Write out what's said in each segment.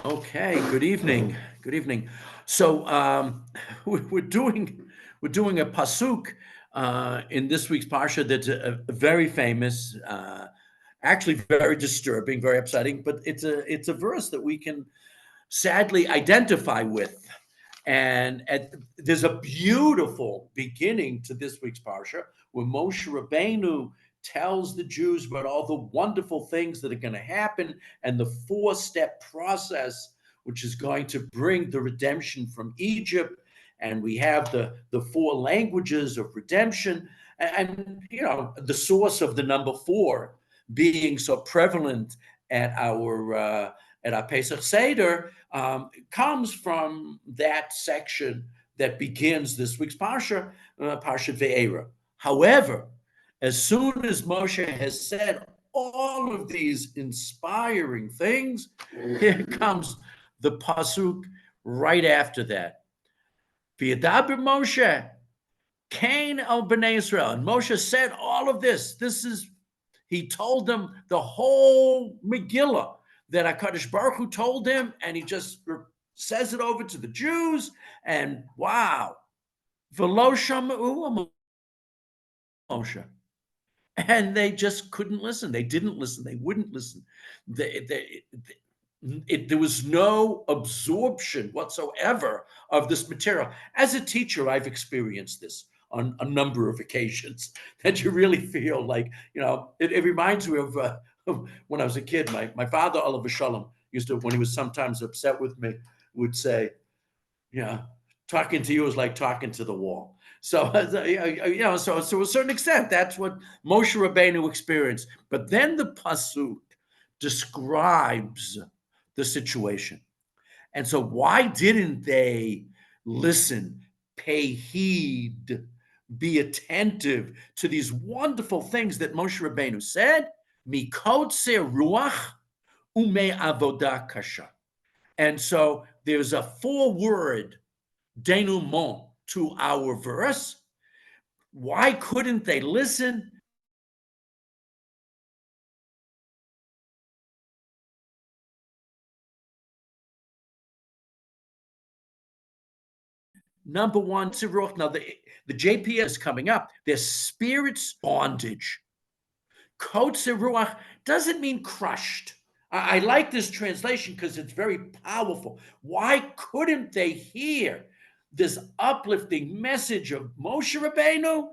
Okay, good evening. Good evening. So we're doing a pasuk in this week's parsha that's very famous, actually very disturbing, very upsetting. But it's a verse that we can sadly identify with, and there's a beautiful beginning to this week's parsha where Moshe Rabbeinu tells the Jews about all the wonderful things that are going to happen and the four-step process which is going to bring the redemption from Egypt. And we have the four languages of redemption, and the source of the number four being so prevalent at our Pesach Seder comes from that section that begins this week's Parsha, Parsha Ve'era. However, as soon as Moshe has said all of these inspiring things, here comes the pasuk right after that. V'yadaber Moshe, Cain el bnei Israel. And Moshe said all of this. He told them the whole Megillah that HaKadosh Baruch Hu told him, and he just says it over to the Jews, and wow. V'lo shama'u Moshe. And they just couldn't listen. They didn't listen. They wouldn't listen. There was no absorption whatsoever of this material. As a teacher, I've experienced this on a number of occasions, that you really feel like, it reminds me of when I was a kid. My father, Oliver Shalom, used to, when he was sometimes upset with me, would say, talking to you is like talking to the wall. So, so to a certain extent, that's what Moshe Rabbeinu experienced. But then the pasuk describes the situation. And so why didn't they listen, pay heed, be attentive to these wonderful things that Moshe Rabbeinu said? Mikotze ruach ume avodah kasha. And so there's a four-word denouement to our verse. Why couldn't they listen? Number one, Tzirach. Now, the JPS is coming up. Their spirit's bondage. Kotze ruach doesn't mean crushed. I like this translation because it's very powerful. Why couldn't they hear this uplifting message of Moshe Rabbeinu?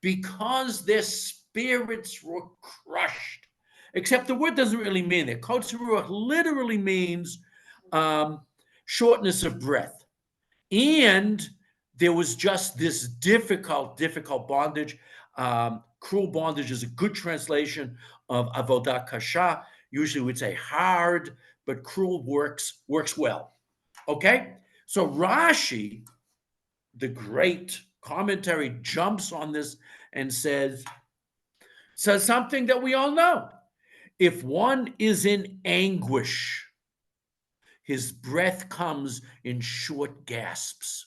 Because their spirits were crushed. Except the word doesn't really mean that. Kotze ruach literally means shortness of breath. And there was just this difficult bondage. Cruel bondage is a good translation of avodah kasha. Usually we'd say hard, but cruel works well. Okay? So Rashi, the great commentary, jumps on this and says something that we all know. If one is in anguish, his breath comes in short gasps.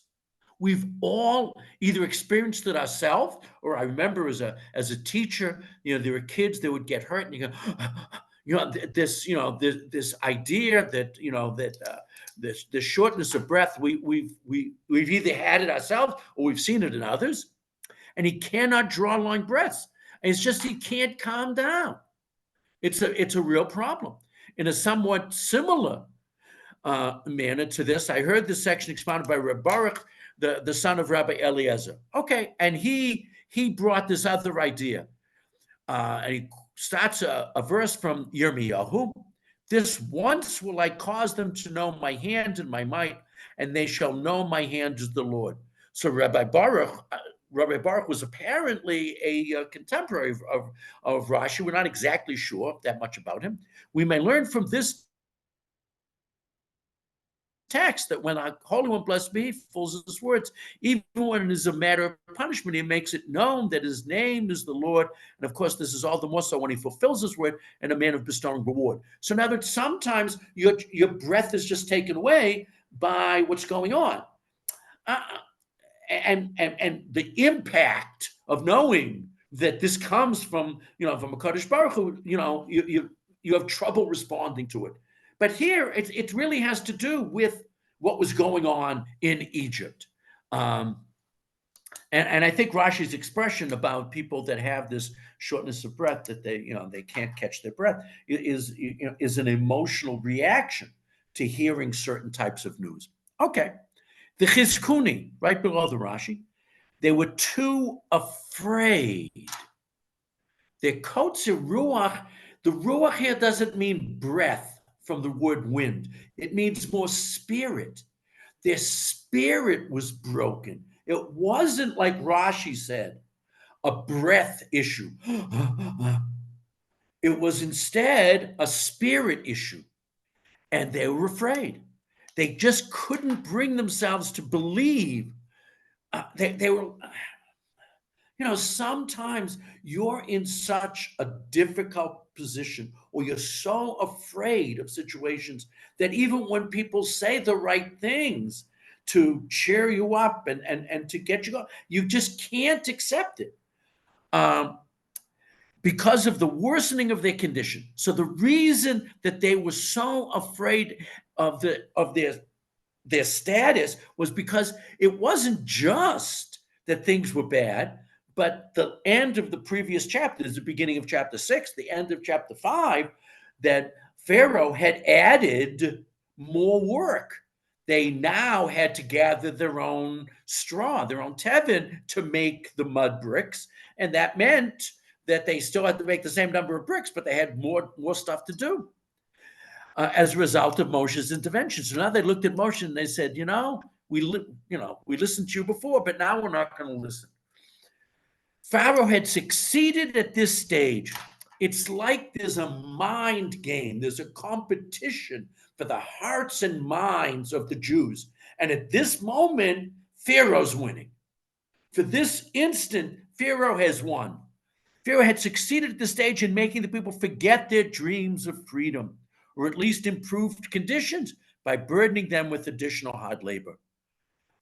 We've all either experienced it ourselves, or I remember as a teacher, there were kids that would get hurt, and you go, this idea that this shortness of breath, we've either had it ourselves or we've seen it in others, and he cannot draw long breaths. And it's just he can't calm down. It's a real problem. In a somewhat similar manner to this, I heard this section expounded by Reb Baruch, the son of Rabbi Eliezer. Okay, and he brought this other idea. And he starts a verse from Yirmiyahu. This once will I cause them to know my hand and my might, and they shall know my hand is the Lord. So Rabbi Baruch was apparently a contemporary of Rashi. We're not exactly sure that much about him. We may learn from this text that when our Holy One, blessed be, fulfills his words, even when it is a matter of punishment, he makes it known that his name is the Lord. And of course, this is all the more so when he fulfills his word and a man of bestowing reward. So now that sometimes your breath is just taken away by what's going on. And the impact of knowing that this comes from a HaKadosh Baruch Hu, you have trouble responding to it. But here, it really has to do with what was going on in Egypt. And I think Rashi's expression about people that have this shortness of breath, that they can't catch their breath, is an emotional reaction to hearing certain types of news. Okay, the Chizkuni, right below the Rashi, they were too afraid. Their coats of ruach. The ruach here doesn't mean breath from the word wind. It means more spirit. Their spirit was broken. It wasn't like Rashi said, a breath issue. It was instead a spirit issue. And they were afraid. They just couldn't bring themselves to believe. They were, sometimes you're in such a difficult position, or you're so afraid of situations that even when people say the right things to cheer you up and to get you going, you just can't accept it because of the worsening of their condition. So the reason that they were so afraid of their status was because it wasn't just that things were bad, but the end of the previous chapter, the beginning of chapter 6, the end of chapter 5, that Pharaoh had added more work. They now had to gather their own straw, their own tevin, to make the mud bricks. And that meant that they still had to make the same number of bricks, but they had more stuff to do as a result of Moshe's intervention. So now they looked at Moshe and they said, we listened to you before, but now we're not going to listen. Pharaoh had succeeded at this stage. It's like there's a mind game. There's a competition for the hearts and minds of the Jews. And at this moment, Pharaoh's winning. For this instant, Pharaoh has won. Pharaoh had succeeded at this stage in making the people forget their dreams of freedom, or at least improved conditions, by burdening them with additional hard labor.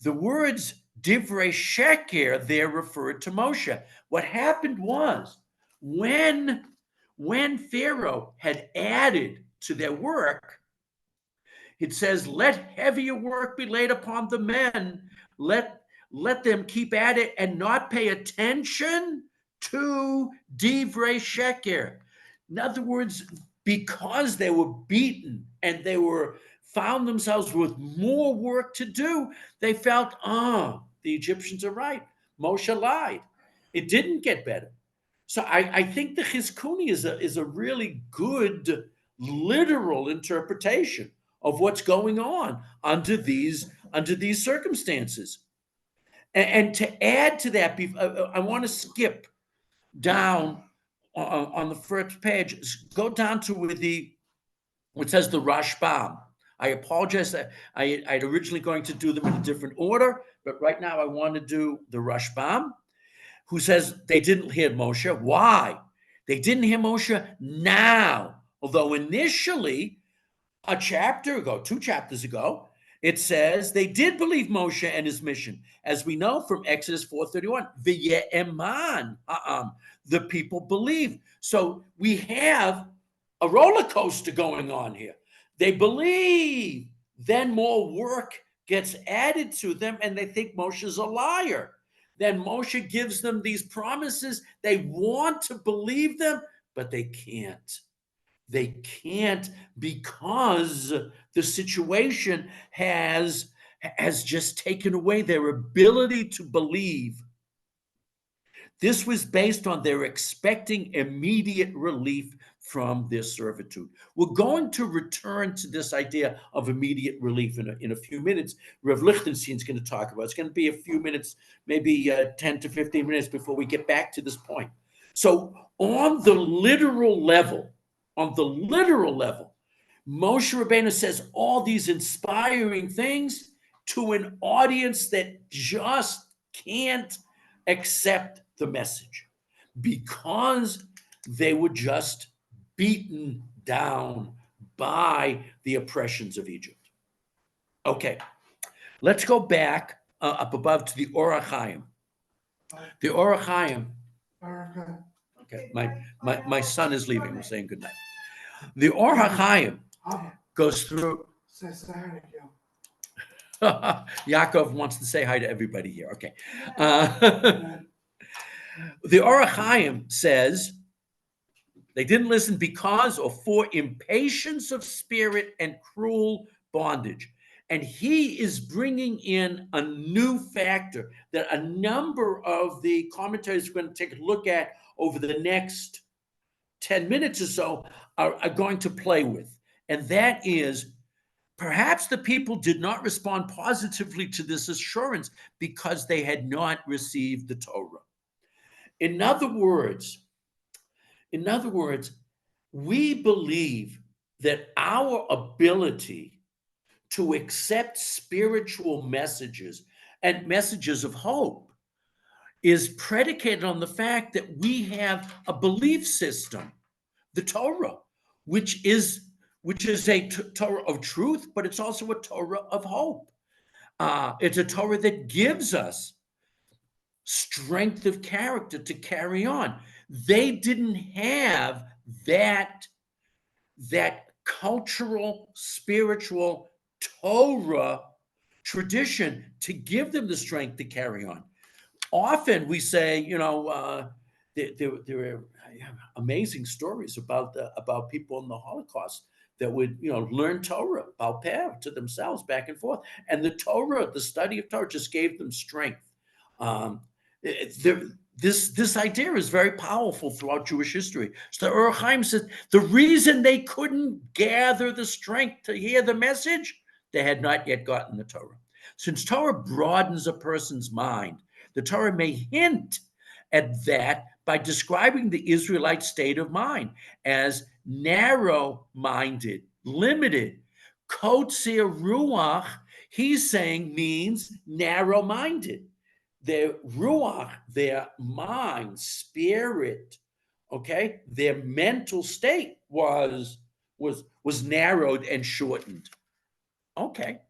The words divrei sheker there referred to Moshe. What happened was, when Pharaoh had added to their work, it says, let heavier work be laid upon the men. Let them keep at it and not pay attention to divrei sheker. In other words, because they were beaten and they found themselves with more work to do, they felt, the Egyptians are right. Moshe lied. It didn't get better. So I think the Chizkuni is a really good literal interpretation of what's going on under these circumstances. And to add to that, I want to skip down on the first page. Go down to where it says the Rashbam. I apologize. I'd originally going to do them in a different order, but right now I want to do the Rashbam, who says they didn't hear Moshe. Why? They didn't hear Moshe now. Although initially, a chapter ago, 2 chapters ago, it says they did believe Moshe and his mission. As we know from Exodus 4:31, V'ye'eman, the people believed. So we have a roller coaster going on here. They believe, then more work gets added to them, and they think Moshe's a liar. Then Moshe gives them these promises. They want to believe them, but they can't. They can't, because the situation has just taken away their ability to believe. This was based on their expecting immediate relief from their servitude. We're going to return to this idea of immediate relief in a few minutes. Rev Lichtenstein is going to talk about it. It's going to be a few minutes, maybe 10 to 15 minutes before we get back to this point. So on the literal level, Moshe Rabbeinu says all these inspiring things to an audience that just can't accept the message because they were just beaten down by the oppressions of Egypt. Okay, let's go back up above to the Orach Chaim. The Orach Chaim. Okay, my son is leaving. We're saying goodnight. The Orach Chaim goes through. Yaakov wants to say hi to everybody here. Okay. The Or HaChaim says they didn't listen because or for impatience of spirit and cruel bondage. And he is bringing in a new factor that a number of the commentators are going to take a look at over the next 10 minutes or so are going to play with. And that is, perhaps the people did not respond positively to this assurance because they had not received the Torah. In other words, we believe that our ability to accept spiritual messages and messages of hope is predicated on the fact that we have a belief system, the Torah, which is a Torah of truth, but it's also a Torah of hope. It's a Torah that gives us strength of character to carry on. They didn't have that cultural, spiritual Torah tradition to give them the strength to carry on. Often we say, there are amazing stories about people in the Holocaust that would, learn Torah, Baal Peh, to themselves back and forth. And the Torah, the study of Torah, just gave them strength. This idea is very powerful throughout Jewish history. So the Or HaChaim says the reason they couldn't gather the strength to hear the message, they had not yet gotten the Torah. Since Torah broadens a person's mind, the Torah may hint at that by describing the Israelite state of mind as narrow-minded, limited. Kotzir Ruach, he's saying, means narrow-minded. Their ruach, their mind, spirit, okay, their mental state was narrowed and shortened. Okay.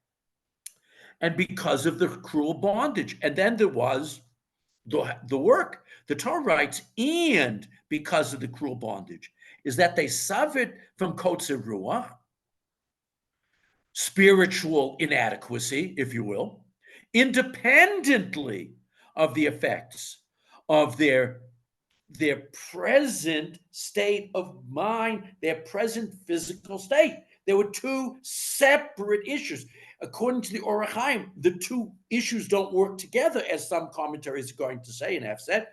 And because of the cruel bondage. And then there was the work. The Torah writes, and because of the cruel bondage, is that they suffered from kotzir ruach, spiritual inadequacy, if you will, independently of the effects of their present state of mind, their present physical state. There were two separate issues. According to the Or HaChaim, the two issues don't work together, as some commentaries are going to say and have said.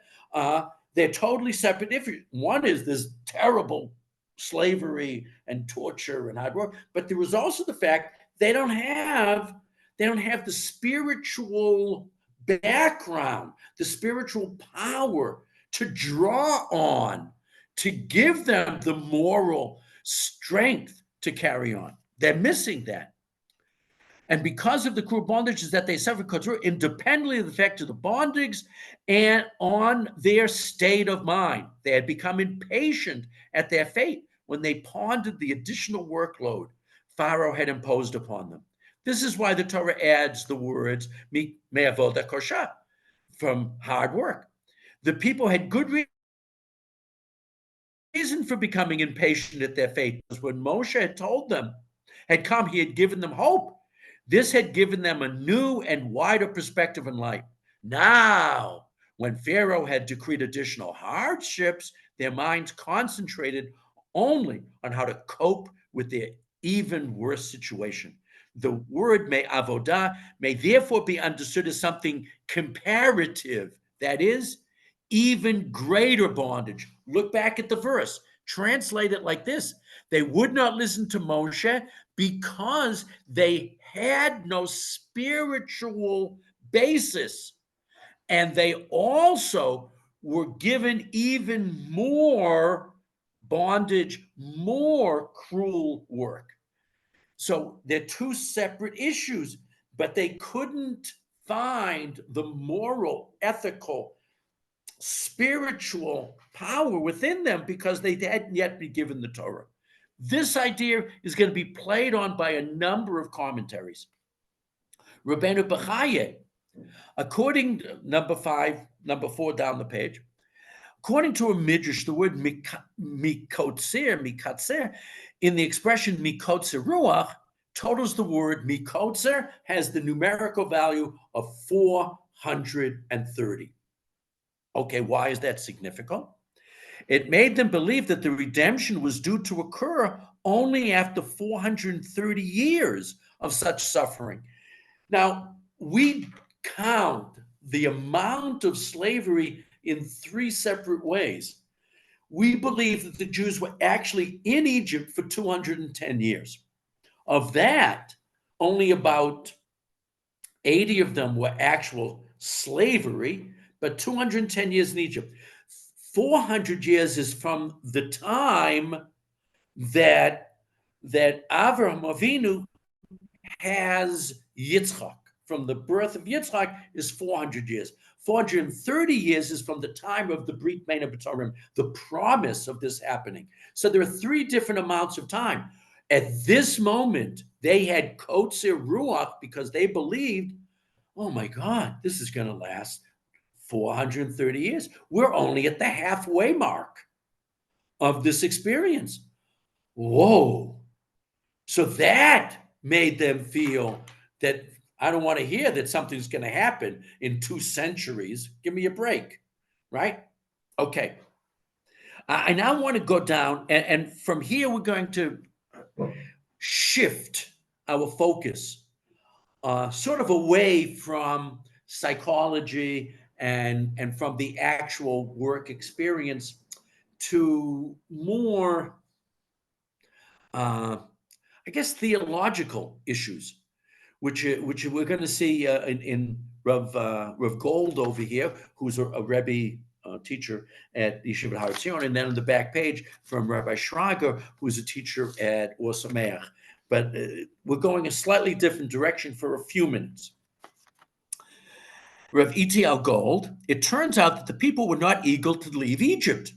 They're totally separate issues. One is this terrible slavery and torture and hard work, but there was also the fact they don't have the spiritual background, the spiritual power to draw on, to give them the moral strength to carry on. They're missing that. And because of the cruel bondages that they suffered, independently of the effect of the bondage and on their state of mind, they had become impatient at their fate when they pondered the additional workload Pharaoh had imposed upon them. This is why the Torah adds the words me'avoda kosha, from hard work. The people had good reason for becoming impatient at their fate, because when Moshe had come, he had given them hope. This had given them a new and wider perspective in life. Now, when Pharaoh had decreed additional hardships, their minds concentrated only on how to cope with their even worse situation. The word me'avodah may therefore be understood as something comparative, that is, even greater bondage. Look back at the verse. Translate it like this. They would not listen to Moshe because they had no spiritual basis. And they also were given even more bondage, more cruel work. So they're two separate issues, but they couldn't find the moral, ethical, spiritual power within them because they hadn't yet been given the Torah. This idea is going to be played on by a number of commentaries. Rabbeinu Bechaye, according to number 4 down the page, According to a midrash, the word mikotzer, in the expression mikotzer ruach, totals the word mikotzer has the numerical value of 430. Okay, why is that significant? It made them believe that the redemption was due to occur only after 430 years of such suffering. Now, we count the amount of slavery in three separate ways. We believe that the Jews were actually in Egypt for 210 years. Of that, only about 80 of them were actual slavery, but 210 years in Egypt. 400 years is from the time that Avraham Avinu has Yitzchak. From the birth of Yitzchak is 400 years. 430 years is from the time of the Brit Bein HaBetorim, the promise of this happening. So there are three different amounts of time. At this moment, they had Kotzer Ruach because they believed, oh my God, this is going to last 430 years. We're only at the halfway mark of this experience. Whoa. So that made them feel that I don't want to hear that something's going to happen in 2 centuries. Give me a break, right? Okay. I now want to go down, and from here we're going to shift our focus sort of away from psychology and from the actual work experience to more, I guess, theological issues, which we're going to see in Rav Gold over here, who's a Rebbe teacher at Yeshiva Harried, and then on the back page from Rabbi Schrager, who's a teacher at Or Sameach. But we're going a slightly different direction for a few minutes. Rav Itiel Gold, it turns out that the people were not eager to leave Egypt.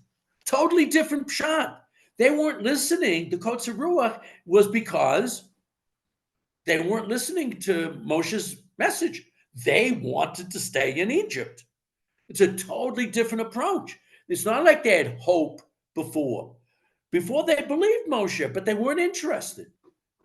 Totally different pshat. They weren't listening. The Kotzer Ruach was because they weren't listening to Moshe's message. They wanted to stay in Egypt. It's a totally different approach. It's not like they had hope before. Before they believed Moshe, but they weren't interested.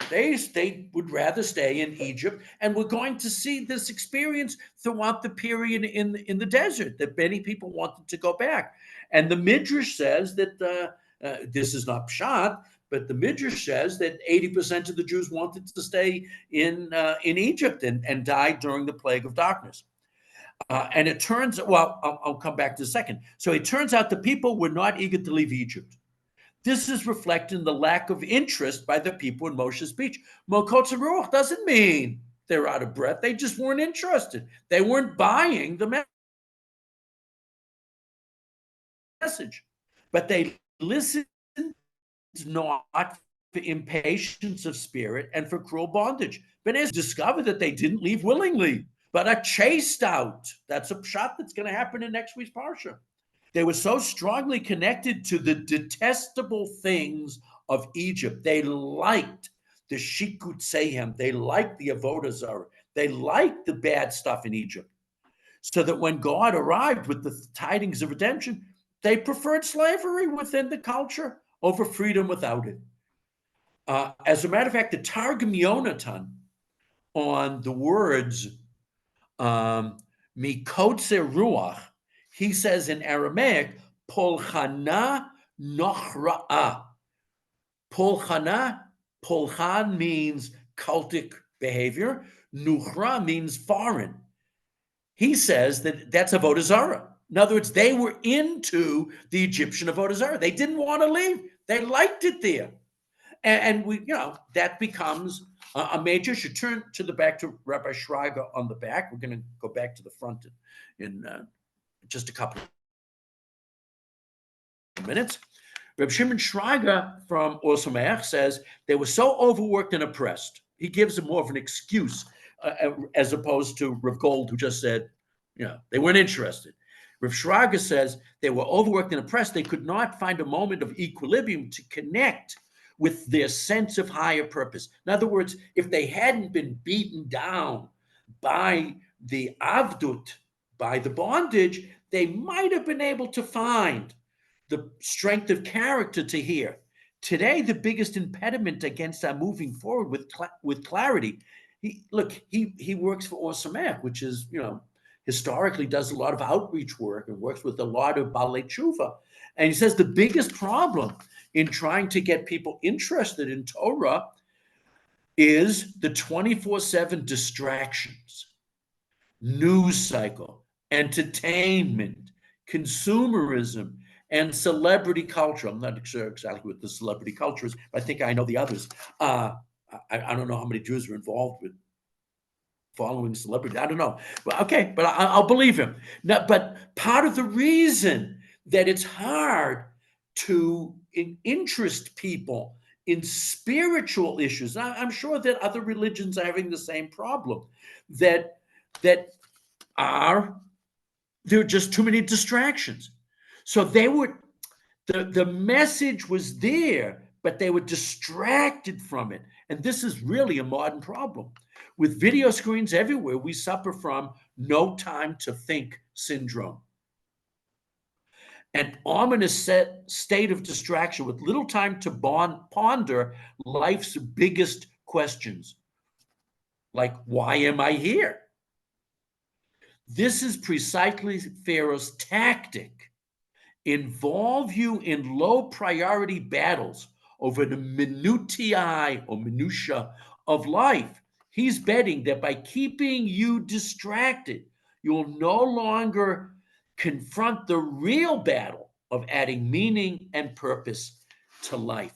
They would rather stay in Egypt, and we're going to see this experience throughout the period in the desert, that many people wanted to go back. And the Midrash says that, this is not Pshat, but the Midrash says that 80% of the Jews wanted to stay in Egypt and died during the plague of darkness. And it turns, well, I'll come back to a second. So it turns out the people were not eager to leave Egypt. This is reflected in the lack of interest by the people in Moshe's speech. Kotzer Ruach doesn't mean they're out of breath. They just weren't interested. They weren't buying the message. But they listened not for impatience of spirit and for cruel bondage. But as discovered that they didn't leave willingly, but are chased out. That's a pshat that's going to happen in next week's parsha. They were so strongly connected to the detestable things of Egypt. They liked the Shikut Sehem. They liked the Avodah Zarah. They liked the bad stuff in Egypt. So that when God arrived with the tidings of redemption, they preferred slavery within the culture over freedom without it. As a matter of fact, the Targum Yonatan on the words Mikotze Ruach, he says in Aramaic, Polchana Nochra'a. Polchan means cultic behavior. Nuchra means foreign. He says that that's Avodah Zarah. In other words, they were into the Egyptian Avodah Zarah. They didn't want to leave. They liked it there. And we, that becomes a major issue. Turn to the back to Rabbi Schreiber on the back. We're going to go back to the front in just a couple of minutes. Reb Shimon Schreiber from Or Sameach says they were so overworked and oppressed. He gives them more of an excuse as opposed to Rav Gold, who just said, they weren't interested. Rav Schreiber says they were overworked and oppressed. They could not find a moment of equilibrium to connect with their sense of higher purpose. In other words, if they hadn't been beaten down by the Avdut by the bondage, they might have been able to find the strength of character to hear. Today, the biggest impediment against our moving forward with clarity, he works for Osamek, which is, historically does a lot of outreach work and works with a lot of Balei Tshuva. And he says the biggest problem in trying to get people interested in Torah is the 24/7 distractions, news cycle, entertainment, consumerism, and celebrity culture. I'm not sure exactly what the celebrity culture is, but I think I know the others. I don't know how many Jews are involved with following celebrity. I don't know. But okay, but I'll believe him. Now, but part of the reason that it's hard to interest people in spiritual issues, I'm sure that other religions are having the same problem, that that are there are just too many distractions. So the message was there, but they were distracted from it. And this is really a modern problem. With video screens everywhere, we suffer from no time to think syndrome. An ominous state of distraction with little time to ponder life's biggest questions, like, why am I here? This is precisely Pharaoh's tactic. Involve you in low priority battles over the minutiae or minutia of life. He's betting that by keeping you distracted, you'll no longer confront the real battle of adding meaning and purpose to life.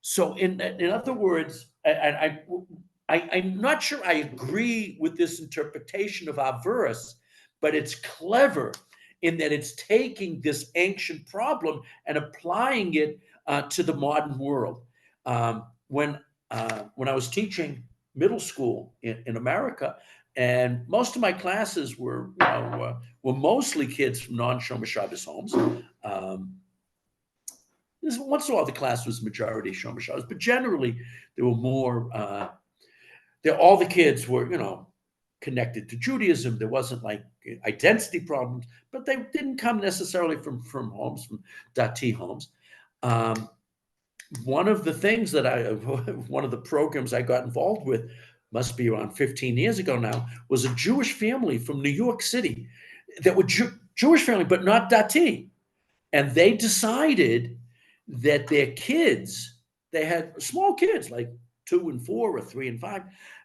So, in other words, I'm not sure I agree with this interpretation of our verse, but it's clever in that it's taking this ancient problem and applying it to the modern world. When I was teaching middle school in America, and most of my classes were mostly kids from non-Shomer Shabbos homes. Once in a while, the class was majority Shomer Shabbos, but generally there were more. All the kids were, connected to Judaism. There wasn't like identity problems, but they didn't come necessarily from homes, from Dati homes. One of the things one of the programs I got involved with, must be around 15 years ago now, was a Jewish family from New York City that were Jewish family, but not Dati. And they decided that their kids, they had small kids, like 2 and 4 or 3 and 5,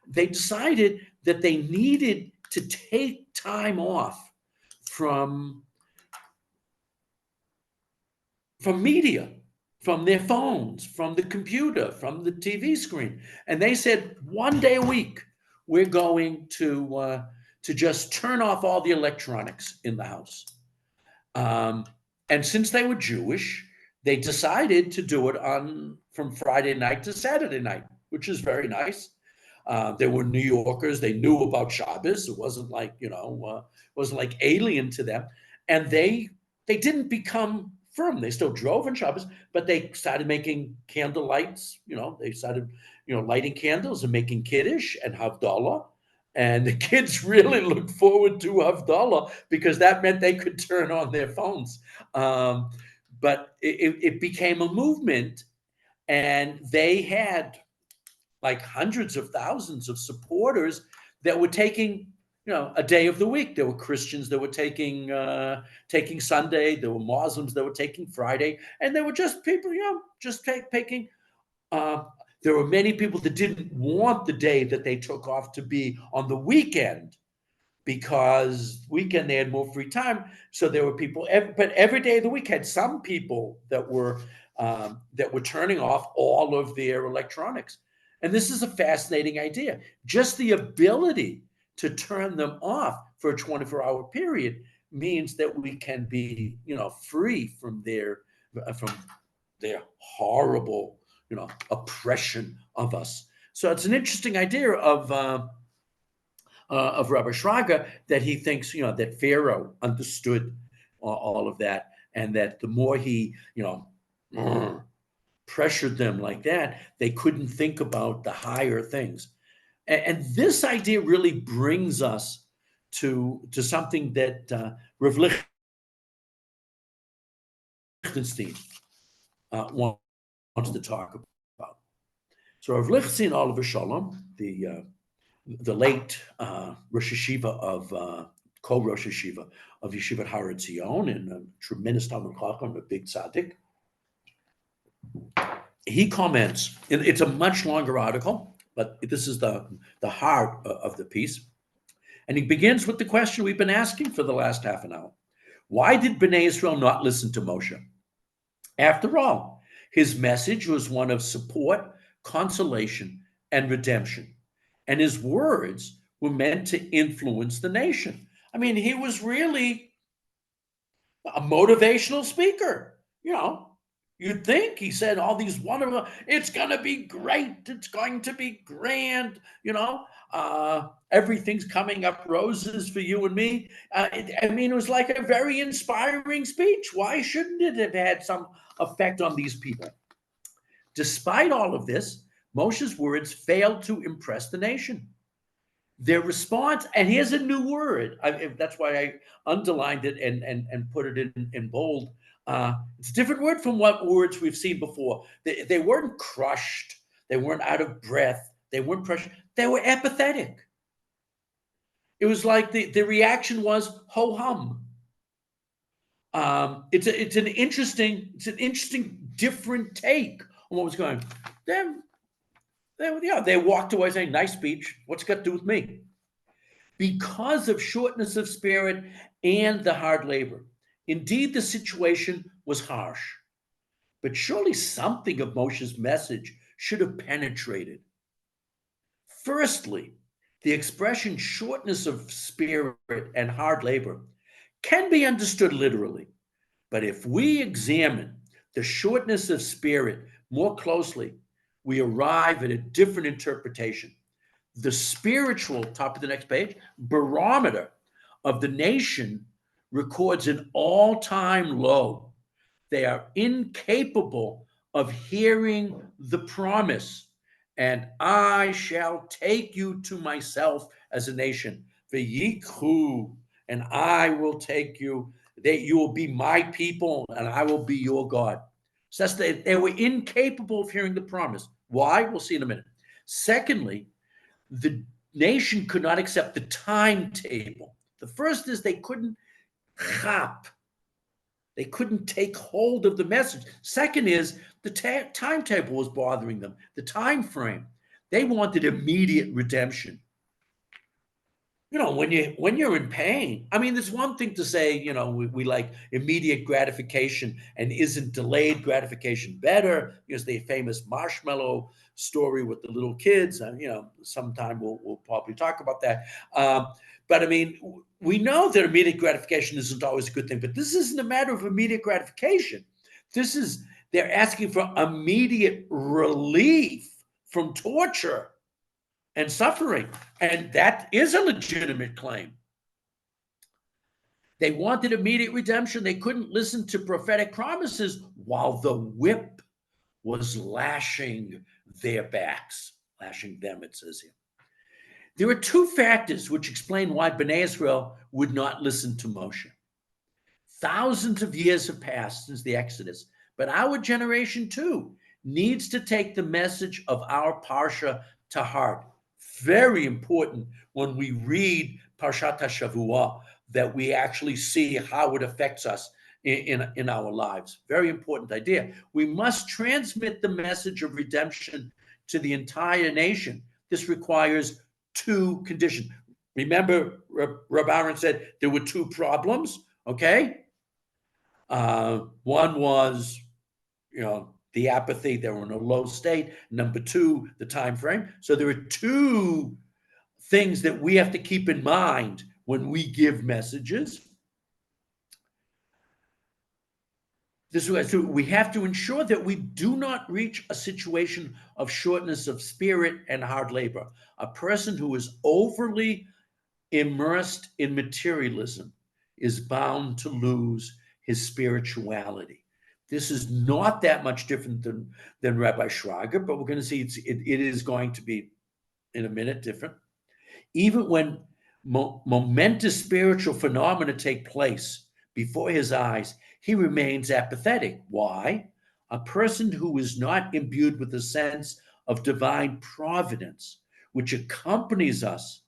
they decided that they needed to take time off from media, from their phones, from the computer, from the TV screen. And they said, one day a week, we're going to just turn off all the electronics in the house. And since they were Jewish, they decided to do it from Friday night to Saturday night, which is very nice. They were New Yorkers. They knew about Shabbos. It wasn't like, wasn't like alien to them. And they didn't become firm. They still drove on Shabbos, but they started making candle lights. They started, lighting candles and making Kiddush and Havdalah. And the kids really looked forward to Havdalah because that meant they could turn on their phones. But it became a movement, and they had like hundreds of thousands of supporters that were taking, a day of the week. There were Christians that were taking Sunday. There were Muslims that were taking Friday, and there were just people, just taking. There were many people that didn't want the day that they took off to be on the weekend, because weekend they had more free time. So there were people, but every day of the week had some people that were turning off all of their electronics. And this is a fascinating idea. Just the ability to turn them off for a 24-hour period means that we can be, free from their horrible, oppression of us. So it's an interesting idea of Rabbi Shraga, that he thinks, that Pharaoh understood all of that, and that the more he, pressured them like that, they couldn't think about the higher things. And this idea really brings us to something that Rav Lichtenstein wants to talk about. So Rav Lichtenstein, Oliver Shalom, the late Rosh Hashiva of co-Rosh Hashiva of Yeshivat Harried and a tremendous Talmud Chacham, a big tzaddik. He comments, it's a much longer article, but this is the heart of the piece. And he begins with the question we've been asking for the last half an hour. Why did Bnei Israel not listen to Moshe? After all, his message was one of support, consolation, and redemption. And his words were meant to influence the nation. I mean, he was really a motivational speaker. You'd think he said all these wonderful, it's going to be great. It's going to be grand. Everything's coming up roses for you and me. It was like a very inspiring speech. Why shouldn't it have had some effect on these people? Despite all of this, Moshe's words failed to impress the nation. Their response, and here's a new word. That's why I underlined it and put it in bold. It's a different word from what words we've seen before. They weren't crushed. They weren't out of breath. They weren't pressured. They were apathetic. It was like the reaction was ho-hum. It's an interesting different take on what was going on. They walked away saying, nice speech. What's it got to do with me? Because of shortness of spirit and the hard labor. Indeed, the situation was harsh. But surely something of Moshe's message should have penetrated. Firstly, the expression shortness of spirit and hard labor can be understood literally. But if we examine the shortness of spirit more closely, we arrive at a different interpretation. The spiritual, top of the next page, barometer of the nation records an all-time low. They are incapable of hearing the promise, and I shall take you to myself as a nation. V'yikhu, and I will take you. You will be my people, and I will be your God. So they were incapable of hearing the promise. Why? We'll see in a minute. Secondly, the nation could not accept the timetable. The first is they couldn't chap. They couldn't take hold of the message. Second is the timetable was bothering them, the time frame. They wanted immediate redemption. When you're in pain, there's one thing to say, we like immediate gratification, and isn't delayed gratification better? There's the famous marshmallow story with the little kids. Sometime we'll probably talk about that. But we know that immediate gratification isn't always a good thing, but this isn't a matter of immediate gratification. They're asking for immediate relief from torture and suffering. And that is a legitimate claim. They wanted immediate redemption. They couldn't listen to prophetic promises while the whip was lashing their backs. Lashing them, it says here. There are two factors which explain why Bnei Israel would not listen to Moshe. Thousands of years have passed since the Exodus, but our generation too needs to take the message of our Parsha to heart. Very important when we read Parshat HaShavua that we actually see how it affects us in our lives. Very important idea. We must transmit the message of redemption to the entire nation. This requires two conditions. Remember, Reb Aaron said there were two problems, okay? One was, the apathy, they were in a low state. Number two, the time frame. So there are two things that we have to keep in mind when we give messages. We have to ensure that we do not reach a situation of shortness of spirit and hard labor. A person who is overly immersed in materialism is bound to lose his spirituality. This is not that much different than Rabbi Schrager, but we're going to see it is going to be, in a minute, different. Even when momentous spiritual phenomena take place before his eyes, he remains apathetic. Why? A person who is not imbued with a sense of divine providence, which accompanies us,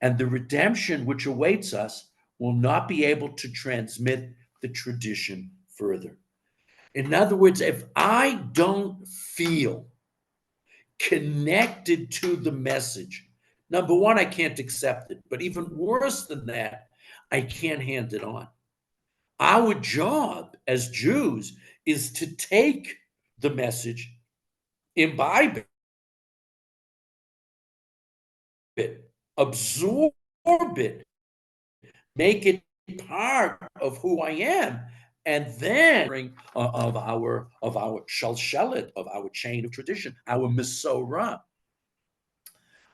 and the redemption which awaits us, will not be able to transmit the tradition further. In other words, if I don't feel connected to the message, number one, I can't accept it. But even worse than that, I can't hand it on. Our job as Jews is to take the message, imbibe it, absorb it, make it part of who I am, and then of our shalshelet, of our chain of tradition, our Masorah.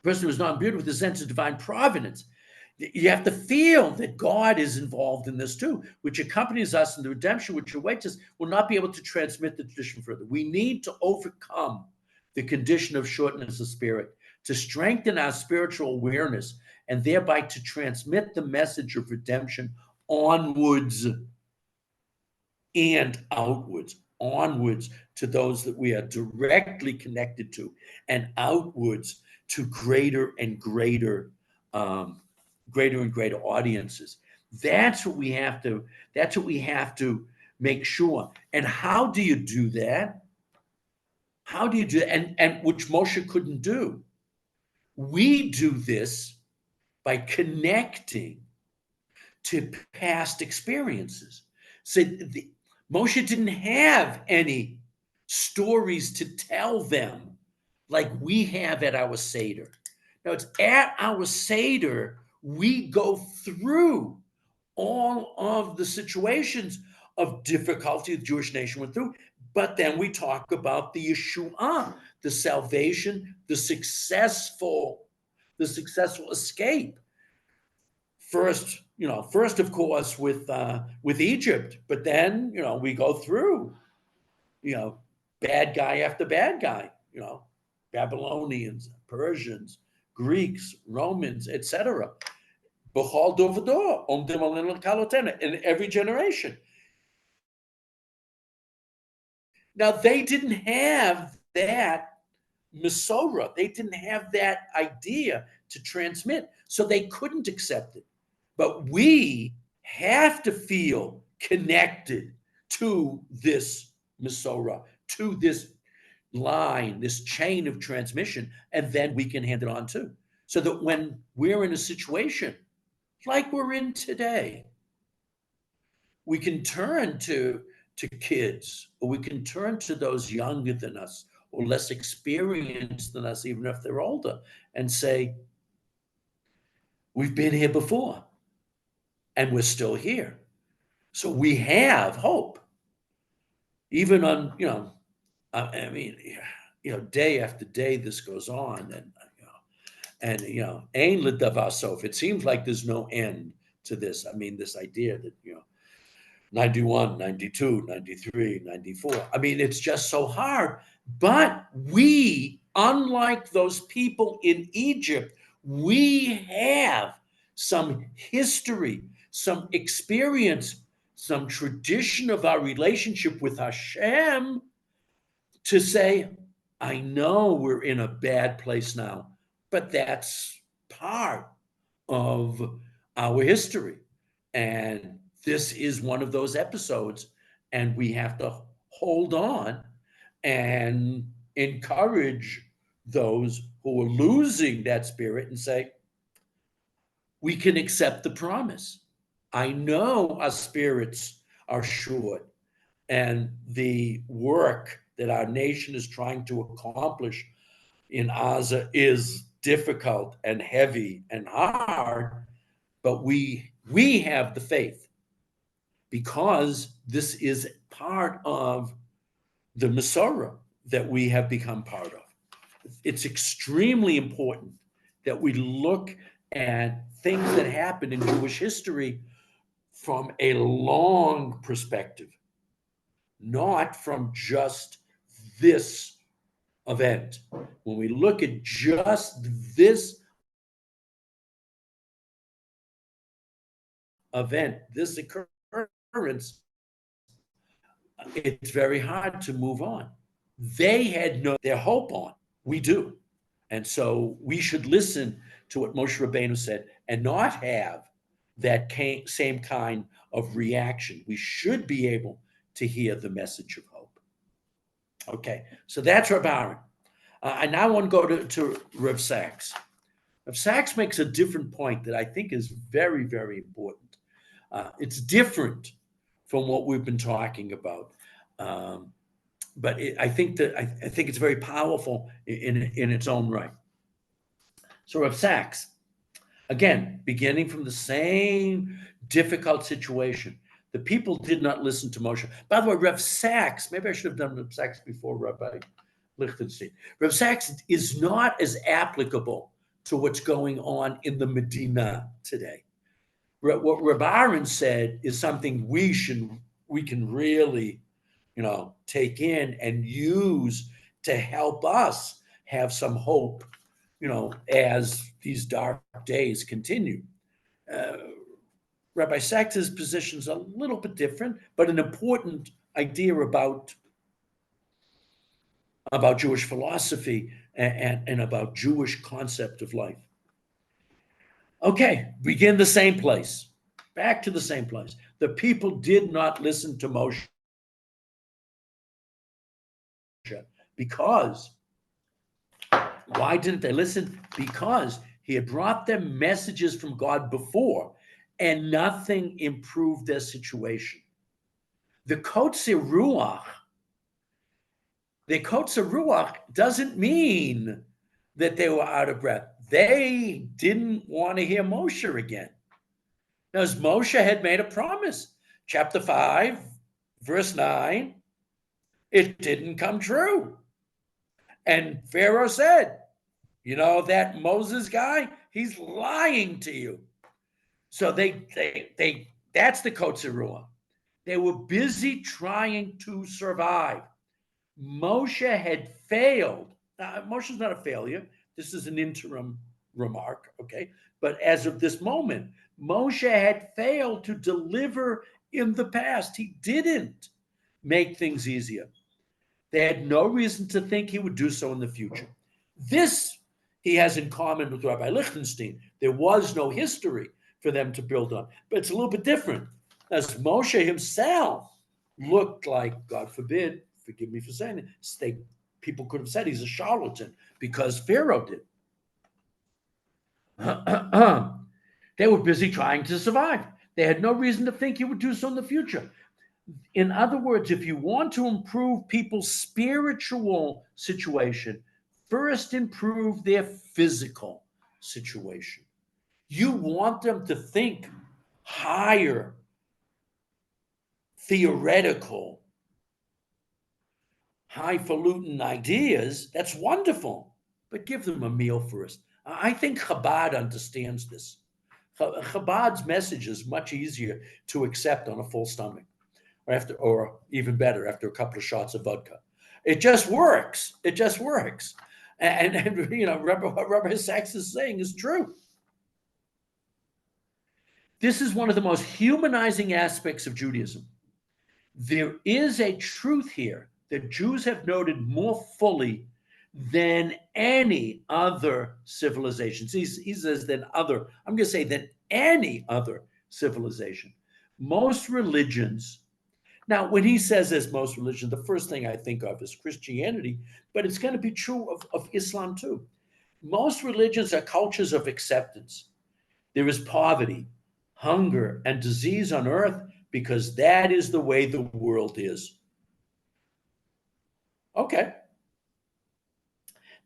Person who is not imbued with the sense of divine providence. You have to feel that God is involved in this too, which accompanies us in the redemption which awaits us, will not be able to transmit the tradition further. We need to overcome the condition of shortness of spirit to strengthen our spiritual awareness and thereby to transmit the message of redemption onwards and outwards, onwards to those that we are directly connected to, and outwards to greater and greater audiences. That's what we have to. That's what we have to make sure. And how do you do that? How do you do that? And which Moshe couldn't do. We do this by connecting to past experiences. So Moshe didn't have any stories to tell them like we have at our Seder. Now, it's at our Seder, we go through all of the situations of difficulty the Jewish nation went through, but then we talk about the Yeshua, the salvation, the successful escape. First, of course, with Egypt, but then, we go through, bad guy after bad guy, Babylonians, Persians, Greeks, Romans, etc. In every generation. Now, they didn't have that Masorah. They didn't have that idea to transmit, so they couldn't accept it. But we have to feel connected to this Masorah, to this line, this chain of transmission, and then we can hand it on too. So that when we're in a situation like we're in today, we can turn to kids, or we can turn to those younger than us or less experienced than us, even if they're older, and say, we've been here before and we're still here. So we have hope. Even on, day after day, this goes on, ein ledavar sof. It seems like there's no end to this. I mean, this idea that, 91, 92, 93, 94. I mean, it's just so hard. But we, unlike those people in Egypt, we have some history, some experience, some tradition of our relationship with Hashem to say, I know we're in a bad place now, but that's part of our history. And this is one of those episodes, and we have to hold on and encourage those who are losing that spirit and say, we can accept the promise. I know our spirits are short, and the work that our nation is trying to accomplish in Gaza is difficult and heavy and hard, but we have the faith, because this is part of the Masorah that we have become part of. It's extremely important that we look at things that happen in Jewish history from a long perspective, not from just this event. When we look at just this event, this occurrence, it's very hard to move on. They had no their hope on. We do. And so we should listen to what Moshe Rabbeinu said and not have that same kind of reaction. We should be able to hear the message of hope. Okay, so that's Reb Aaron. I now want to go to Rev Sachs. Rev Sachs makes a different point that I think is very, very important. It's different from what we've been talking about. But I think it's very powerful in its own right. So Rav Sachs, again, beginning from the same difficult situation, the people did not listen to Moshe. By the way, Rav Sachs, maybe I should have done Rav Sachs before Rabbi Lichtenstein. Rav Sachs is not as applicable to what's going on in the Medina today. What Rabbi Aaron said is something we can really take in and use to help us have some hope, as these dark days continue. Rabbi Sachs's position is a little bit different, but an important idea about Jewish philosophy and about Jewish concept of life. Okay, begin the same place. Back to the same place. The people did not listen to Moshe. Because, why didn't they listen? Because he had brought them messages from God before, and nothing improved their situation. The Kotzei Ruach doesn't mean that they were out of breath. They didn't want to hear Moshe again. Now, as Moshe had made a promise, chapter 5, verse 9, it didn't come true. And Pharaoh said, that Moses guy, he's lying to you. So that's the Kotzei Ruach. They were busy trying to survive. Moshe had failed. Now, Moshe's not a failure. This is an interim remark, okay? But as of this moment, Moshe had failed to deliver in the past. He didn't make things easier. They had no reason to think he would do so in the future. This he has in common with Rabbi Lichtenstein. There was no history for them to build on. But it's a little bit different. As Moshe himself looked like, God forbid, forgive me for saying it, people could have said he's a charlatan because Pharaoh did. They were busy trying to survive. They had no reason to think he would do so in the future. In other words, if you want to improve people's spiritual situation, first improve their physical situation. You want them to think higher, theoretical, highfalutin ideas. That's wonderful, but give them a meal first. I think Chabad understands this. Chabad's message is much easier to accept on a full stomach, or even better, after a couple of shots of vodka. It just works. It just works. And what Rabbi Sachs is saying is true. This is one of the most humanizing aspects of Judaism. There is a truth here that Jews have noted more fully than any other civilization. He says than any other civilization. Most religions, now when he says there's most religions, the first thing I think of is Christianity, but it's going to be true of Islam too. Most religions are cultures of acceptance. There is poverty, hunger, and disease on earth because that is the way the world is. Okay.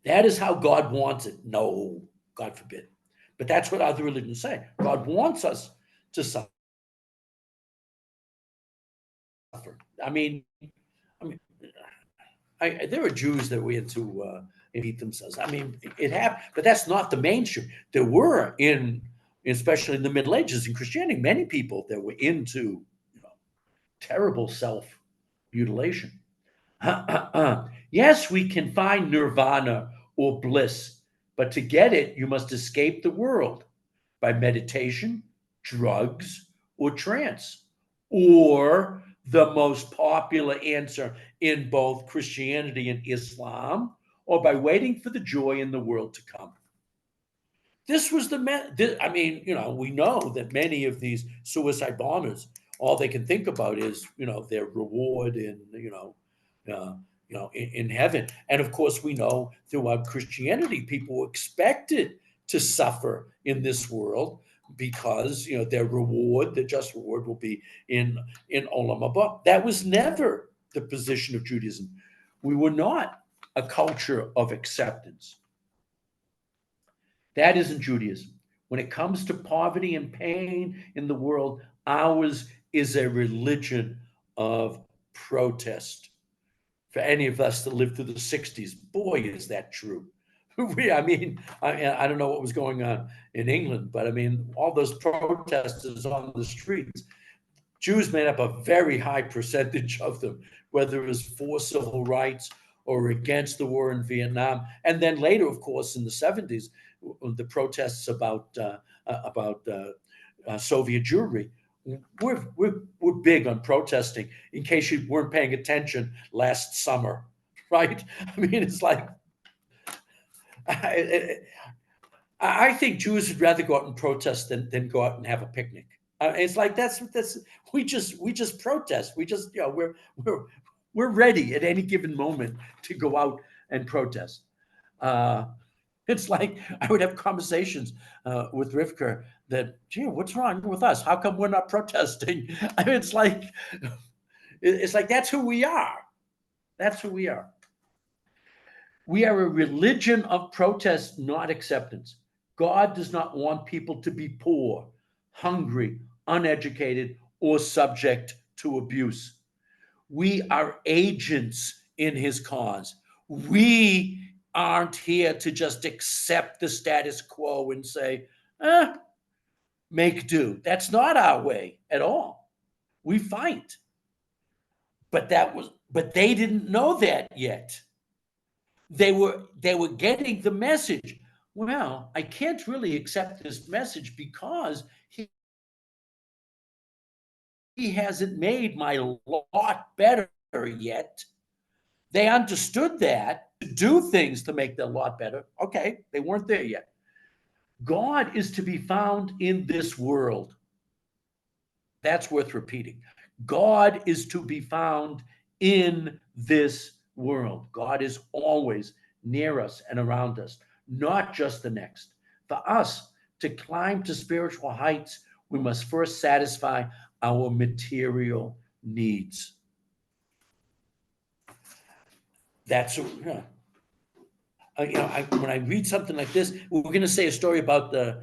That is how God wants it. No, God forbid. But that's what other religions say. God wants us to suffer. There are Jews that went to eat themselves. It happened, but that's not the mainstream. There were especially in the Middle Ages in Christianity, many people that were into terrible self-mutilation. Yes, we can find nirvana or bliss, but to get it, you must escape the world by meditation, drugs, or trance, or the most popular answer in both Christianity and Islam, or by waiting for the joy in the world to come. This was I mean, we know that many of these suicide bombers, all they can think about is, their reward in, in heaven. And of course, we know throughout Christianity, people expected to suffer in this world because, their just reward will be in Olam Haba. That was never the position of Judaism. We were not a culture of acceptance. That isn't Judaism. When it comes to poverty and pain in the world, ours is a religion of protest. For any of us that lived through the 60s, boy, is that true. I mean, I don't know what was going on in England, but I mean, all those protesters on the streets, Jews made up a very high percentage of them, whether it was for civil rights or against the war in Vietnam. And then later, of course, in the 70s, the protests about Soviet Jewry. We're big on protesting, in case you weren't paying attention last summer, right? I mean, it's like, I think Jews would rather go out and protest than go out and have a picnic. It's like that's we just protest. We just we're ready at any given moment to go out and protest. It's like I would have conversations with Rivka that, gee, what's wrong with us? How come we're not protesting? I mean, it's like that's who we are. That's who we are. We are a religion of protest, not acceptance. God does not want people to be poor, hungry, uneducated, or subject to abuse. We are agents in his cause. We aren't here to just accept the status quo and say, make do. That's not our way at all. We fight. But they didn't know that yet. They were getting the message. Well, I can't really accept this message because he hasn't made my lot better yet. They understood that to do things to make their lot better. Okay, they weren't there yet. God is to be found in this world. That's worth repeating. God is to be found in this world. God is always near us and around us, not just the next. For us to climb to spiritual heights, we must first satisfy our material needs. That's when I read something like this, we're going to say a story about the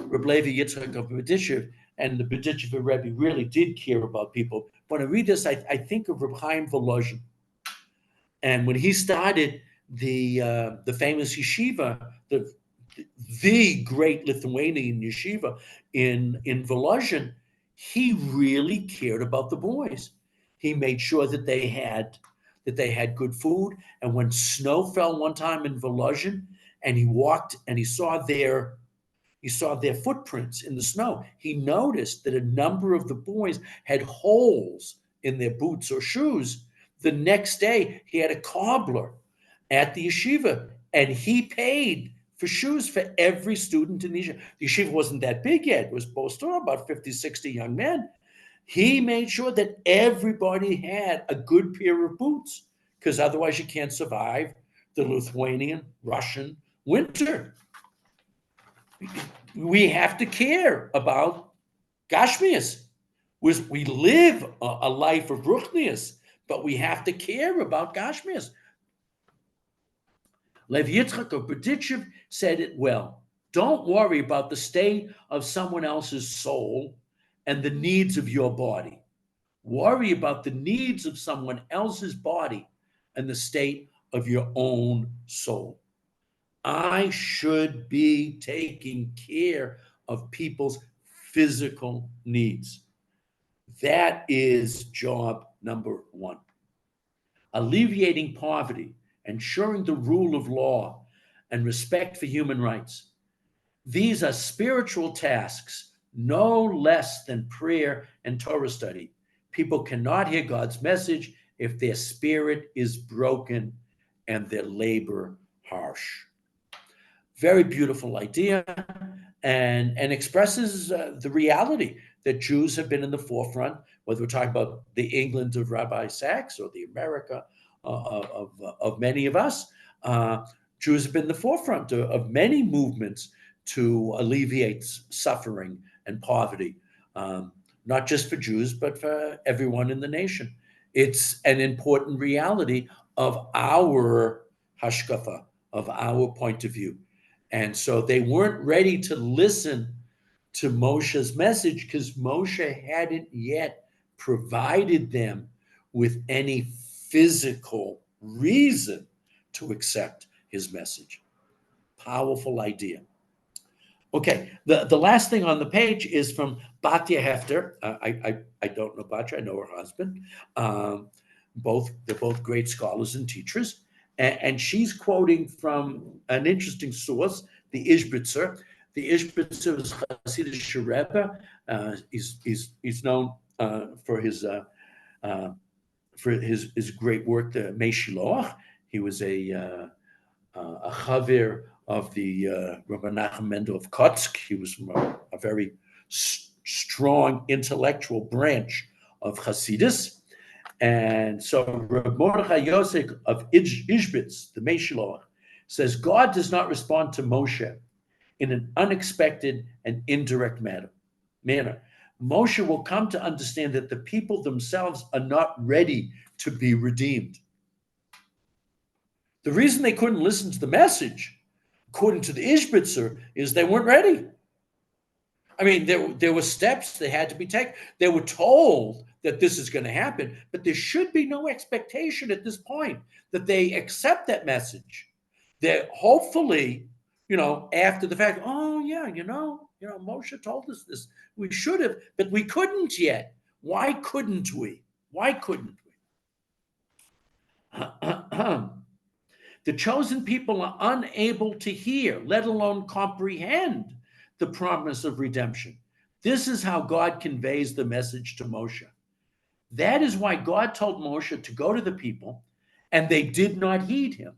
Rabbi Yitzchak of Berditchev, and the Berditchev Rebbe really did care about people. When I read this, I think of Reb Chaim Volozhin, and when he started the famous yeshiva, the great Lithuanian yeshiva in Volozhin, he really cared about the boys. He made sure that they had good food. And when snow fell one time in Volozhin, and he walked and he saw their footprints in the snow, he noticed that a number of the boys had holes in their boots or shoes. The next day, he had a cobbler at the yeshiva, and he paid for shoes for every student in the yeshiva. The yeshiva wasn't that big yet. It was supposed to about 50, 60 young men. He made sure that everybody had a good pair of boots, because otherwise you can't survive the Lithuanian, Russian winter. We have to care about Gashmias. We live a life of Ruchnias, but we have to care about Gashmias. Lev Yitzchak of Berditchev said it well. Don't worry about the state of someone else's soul and the needs of your body. Worry about the needs of someone else's body and the state of your own soul. I should be taking care of people's physical needs. That is job number one. Alleviating poverty, ensuring the rule of law, and respect for human rights. These are spiritual tasks, no less than prayer and Torah study. People cannot hear God's message if their spirit is broken and their labor harsh. Very beautiful idea, and expresses the reality that Jews have been in the forefront, whether we're talking about the England of Rabbi Sachs or the America of many of us. Jews have been in the forefront of many movements to alleviate suffering and poverty, not just for Jews, but for everyone in the nation. It's an important reality of our hashkafa, of our point of view. And so they weren't ready to listen to Moshe's message because Moshe hadn't yet provided them with any physical reason to accept his message. Powerful idea. Okay, the last thing on the page is from Batya Hefter. I don't know Batya, I know her husband. They're both great scholars and teachers. And she's quoting from an interesting source, the Ishbitzer. The Ishbitzer is Hasidic Rebbe. He's known for his great work, the Meshiloach. He was a chavir of the Rabbi Nachum Mendel of Kotsk. He was from a very strong intellectual branch of Hasidus. And so Rabbi Mordechai Yosef of Ishbitz, the Meshiloach, says God does not respond to Moshe in an unexpected and indirect manner. Moshe will come to understand that the people themselves are not ready to be redeemed. The reason they couldn't listen to the message, according to the Ishbitzer, is they weren't ready. I mean, there were steps that had to be taken. They were told that this is going to happen, but there should be no expectation at this point that they accept that message. That hopefully, after the fact, Moshe told us this. We should have, but we couldn't yet. Why couldn't we? The chosen people are unable to hear, let alone comprehend, the promise of redemption. This is how God conveys the message to Moshe. That is why God told Moshe to go to the people, and they did not heed him.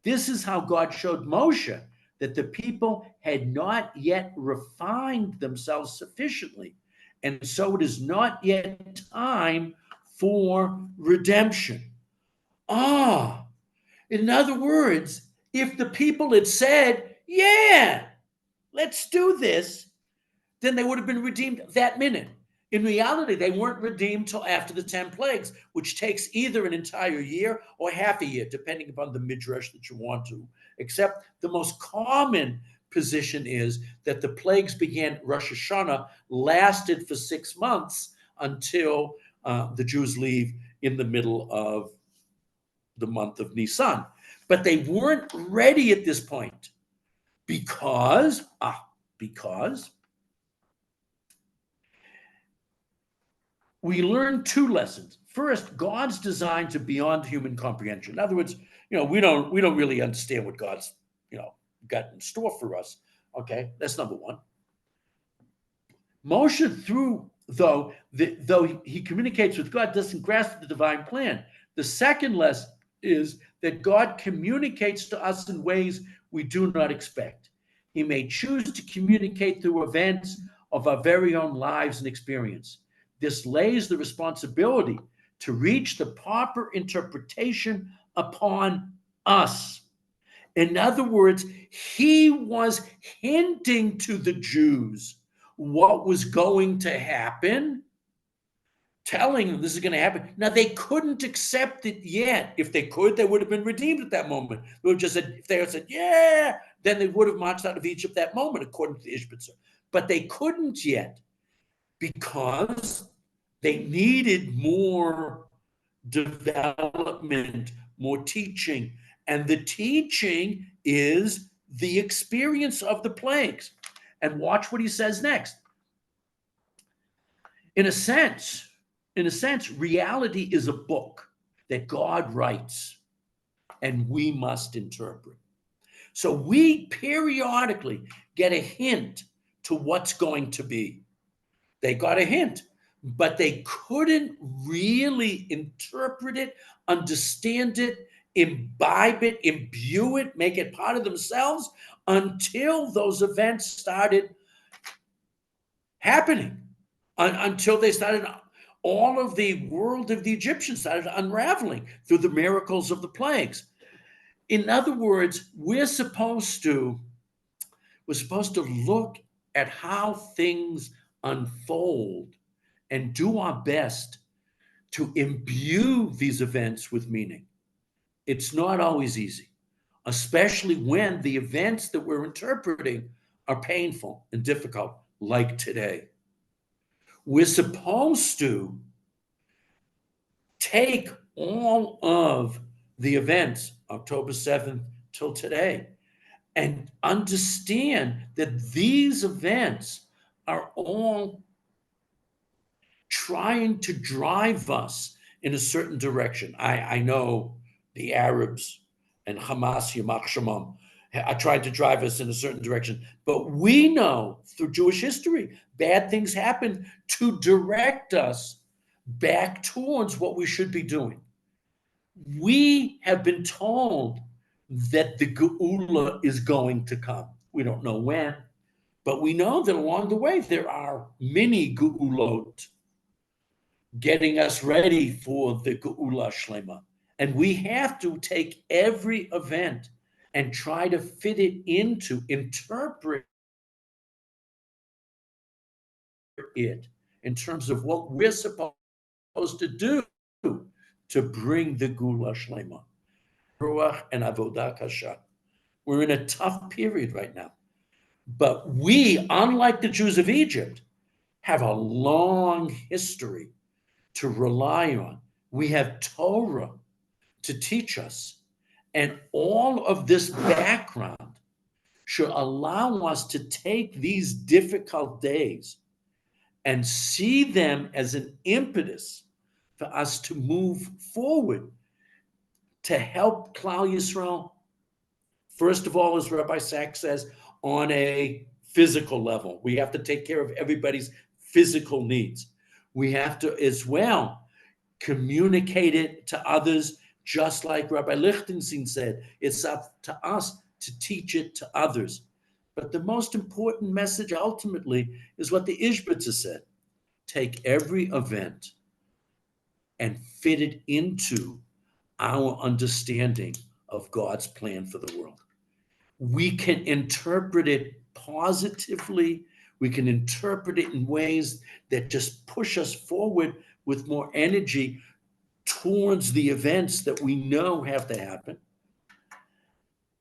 This is how God showed Moshe that the people had not yet refined themselves sufficiently, and so it is not yet time for redemption. In other words, if the people had said, yeah, let's do this, then they would have been redeemed that minute. In reality, they weren't redeemed till after the 10 plagues, which takes either an entire year or half a year, depending upon the midrash that you want to. Except the most common position is that the plagues began Rosh Hashanah, lasted for 6 months until the Jews leave in the middle of the month of Nisan. But they weren't ready at this point because we learned 2 lessons. First, God's designs are beyond human comprehension. In other words, we don't really understand what God's got in store for us. Okay, that's number one. Moshe, though he communicates with God, doesn't grasp the divine plan. The second lesson is that God communicates to us in ways we do not expect. He may choose to communicate through events of our very own lives and experience. This lays the responsibility to reach the proper interpretation upon us. In other words, he was hinting to the Jews what was going to happen, telling them this is going to happen. Now, they couldn't accept it yet. If they could, they would have been redeemed at that moment. They would just said, if they had said, yeah, then they would have marched out of Egypt that moment, according to the Ishbitzer. But they couldn't yet because they needed more development, more teaching. And the teaching is the experience of the plagues. And watch what he says next. In a sense, reality is a book that God writes and we must interpret. So we periodically get a hint to what's going to be. They got a hint, but they couldn't really interpret it, understand it, imbibe it, imbue it, make it part of themselves until those events started happening, until they started, all of the world of the Egyptians started unraveling through the miracles of the plagues. In other words, we're supposed to look at how things unfold and do our best to imbue these events with meaning. It's not always easy, especially when the events that we're interpreting are painful and difficult, like today. We're supposed to take all of the events, October 7th till today, and understand that these events are all trying to drive us in a certain direction. I know the Arabs and Hamas, Yamach Shamam, are trying to drive us in a certain direction. But we know through Jewish history, bad things happen to direct us back towards what we should be doing. We have been told that the Geula is going to come. We don't know when, but we know that along the way there are many Geulot getting us ready for the Geula Shlema. And we have to take every event and try to fit it into, interpret it in terms of what we're supposed to do to bring the Geula Shlema. Ruach and Avodah Kasha. We're in a tough period right now. But we, unlike the Jews of Egypt, have a long history to rely on. We have Torah to teach us. And all of this background should allow us to take these difficult days and see them as an impetus for us to move forward to help Klal Yisrael. First of all, as Rabbi Sachs says, on a physical level, we have to take care of everybody's physical needs. We have to as well communicate it to others, just like Rabbi Lichtenstein said, it's up to us to teach it to others. But the most important message ultimately is what the Ishbitzer said. Take every event and fit it into our understanding of God's plan for the world. We can interpret it positively. We can interpret it in ways that just push us forward with more energy towards the events that we know have to happen.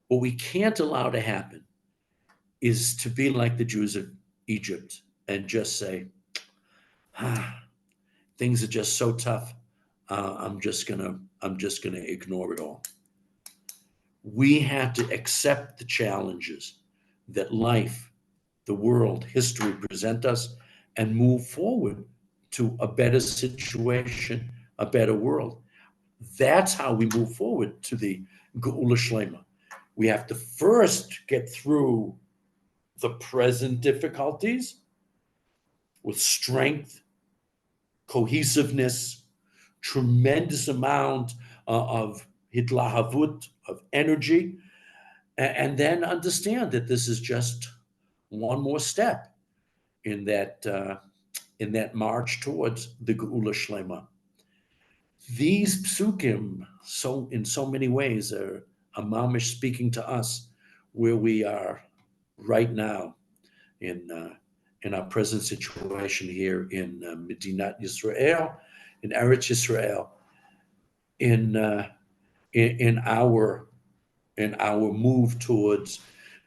What we can't allow to happen is to be like the Jews of Egypt and just say, things are just so tough. I'm just gonna ignore it all. We have to accept the challenges that life, the world, history present us and move forward to a better situation, a better world. That's how we move forward to the Geula Shlema. We have to first get through the present difficulties with strength, cohesiveness, tremendous amount of hitlahavut, of energy, and then understand that this is just one more step in that march towards the Geula Shlema. These psukim, so in so many ways, are a mamish speaking to us where we are right now in our present situation here in Medinat Yisrael, in Eretz Yisrael, in our move towards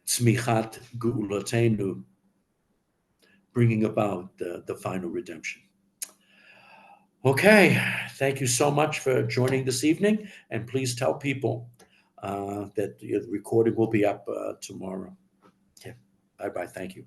tzmichat Geulatenu, bringing about the final redemption. Okay, thank you so much for joining this evening, and please tell people that the recording will be up tomorrow. Okay, bye-bye, thank you.